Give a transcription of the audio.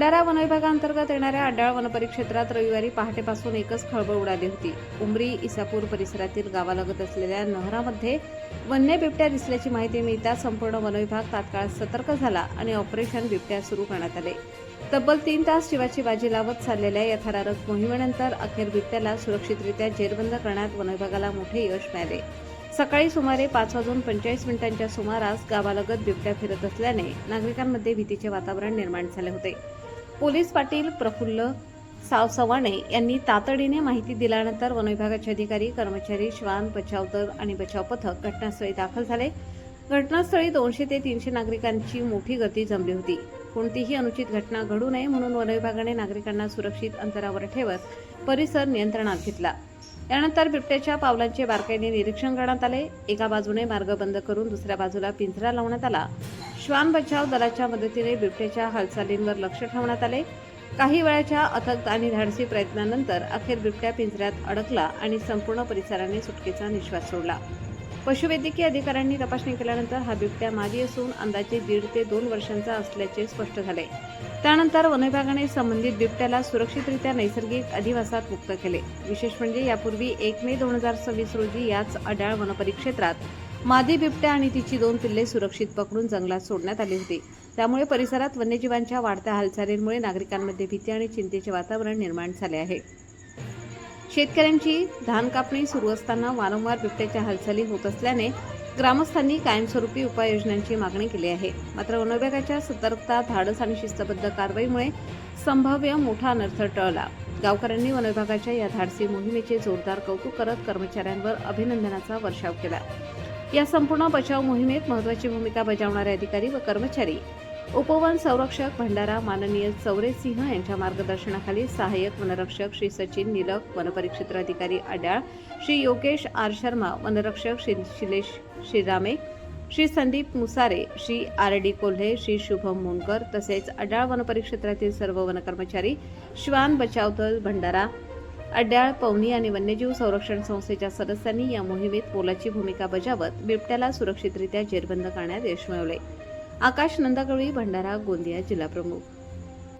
भंडारा वनविभागांतर्गत येणाऱ्या अड्याळ वनपरिक्षेत्रात रविवारी पहाटेपासून एकच खळबळ उडाली होती. उमरी इसापूर परिसरातील गावालगत असलेल्या नहरामध्ये वन्य बिबट्या दिसल्याची माहिती मिळताच संपूर्ण वनविभाग तात्काळ सतर्क झाला आणि ऑपरेशन बिबट्या सुरू करण्यात आले. तब्बल 3 तास जीवाची बाजी लावत चाललेल्या या थरारक मोहिमेनंतर अखेर बिबट्याला सुरक्षितरित्या जेरबंद करण्यात वनविभागाला मोठे यश मिळाले. सकाळी सुमारे 5:45 सुमारास गावालगत बिबट्या फिरत असल्याने नागरिकांमध्ये भीतीचे वातावरण निर्माण झाले होते. पोलीस पाटील प्रफुल्ल सावसवाणे यांनी तातडीने माहिती दिल्यानंतर वनविभागाचे अधिकारी, कर्मचारी, श्वान, बचाव दल आणि बचाव पथक घटनास्थळी दाखल झाले. घटनास्थळी 200 ते 300 नागरिकांची मोठी गर्दी जमली होती. कोणतीही अनुचित घटना घडू नये म्हणून वनविभागाने नागरिकांना सुरक्षित अंतरावर ठेवत परिसर नियंत्रणात घेतला. यानंतर बिबट्याच्या पावलांचे बारकाईने निरीक्षण करण्यात आले. एका बाजूने मार्ग बंद करून दुसऱ्या बाजूला पिंजरा लावण्यात आला. श्वान बचाव दलाच्या मदतीने बिबट्याच्या हालचालींवर लक्ष ठेवण्यात आले. काही वेळाच्या अथक आणि धाडसी प्रयत्नानंतर अखेर बिबट्या पिंजऱ्यात अडकला आणि संपूर्ण परिसराने सुटकेचा निश्वास सोडला. पशुवैद्यकीय अधिकाऱ्यांनी तपासणी केल्यानंतर हा बिबट्या मादी असून अंदाजे 1.5 ते 2 वर्षांचा असल्याचे स्पष्ट झाले. त्यानंतर वनविभागाने संबंधित बिबट्याला सुरक्षितरित्या नैसर्गिक अधिवासात मुक्त केले. विशेष म्हणजे यापूर्वी 1 मे 2026 रोजी याच अड्याळ वनपरिक्षेत्रात मादी बिबट्या आणि तिची 2 पिल्ले सुरक्षित पकडून जंगलात सोडण्यात आली होती. त्यामुळे परिसरात वन्यजीवांच्या वाढत्या हालचालींमुळे नागरिकांमध्ये भीती आणि चिंतेचे वातावरण निर्माण झाले आहे. शेतकऱ्यांची धान कापणी सुरू असताना वारंवार बिबट्याच्या हालचाली होत असल्याने ग्रामस्थांनी कायमस्वरूपी उपाययोजनांची मागणी केली आहे. मात्र वनविभागाच्या सतर्कता, धाडस आणि शिस्तबद्ध कारवाईमुळे संभाव्य मोठा अनर्थ टळला. गावकऱ्यांनी वनविभागाच्या या धाडसी मोहिमेचे जोरदार कौतुक करत कर्मचाऱ्यांवर अभिनंदनाचा वर्षाव केला. या संपूर्ण बचाव मोहिमेत महत्त्वाची भूमिका बजावणारे अधिकारी व कर्मचारी, उपवन संरक्षक भंडारा माननीय चौरे सिंह यांच्या मार्गदर्शनाखाली सहाय्यक वनरक्षक श्री सचिन निलक, वनपरिक्षेत्र अधिकारी अड्याळ श्री योगेश आर शर्मा, वनरक्षक श्री शिलेश श्रीरामे, श्री संदीप मुसारे, श्री आर.डी. कोल्हे, श्री शुभम मुनकर तसेच अड्याळ वनपरिक्षेत्रातील सर्व वनकर्मचारी, श्वान बचाव दल भंडारा, अड्याळ, पवनी आणि वन्यजीव संरक्षण संस्थेच्या सदस्यांनी या मोहिमेत मोलाची भूमिका बजावत बिबट्याला सुरक्षितरित्या जेरबंद करण्यात यश मिळवले. आकाश नंदागवळी, भंडारा, गोंदिया जिल्हा प्रमुख.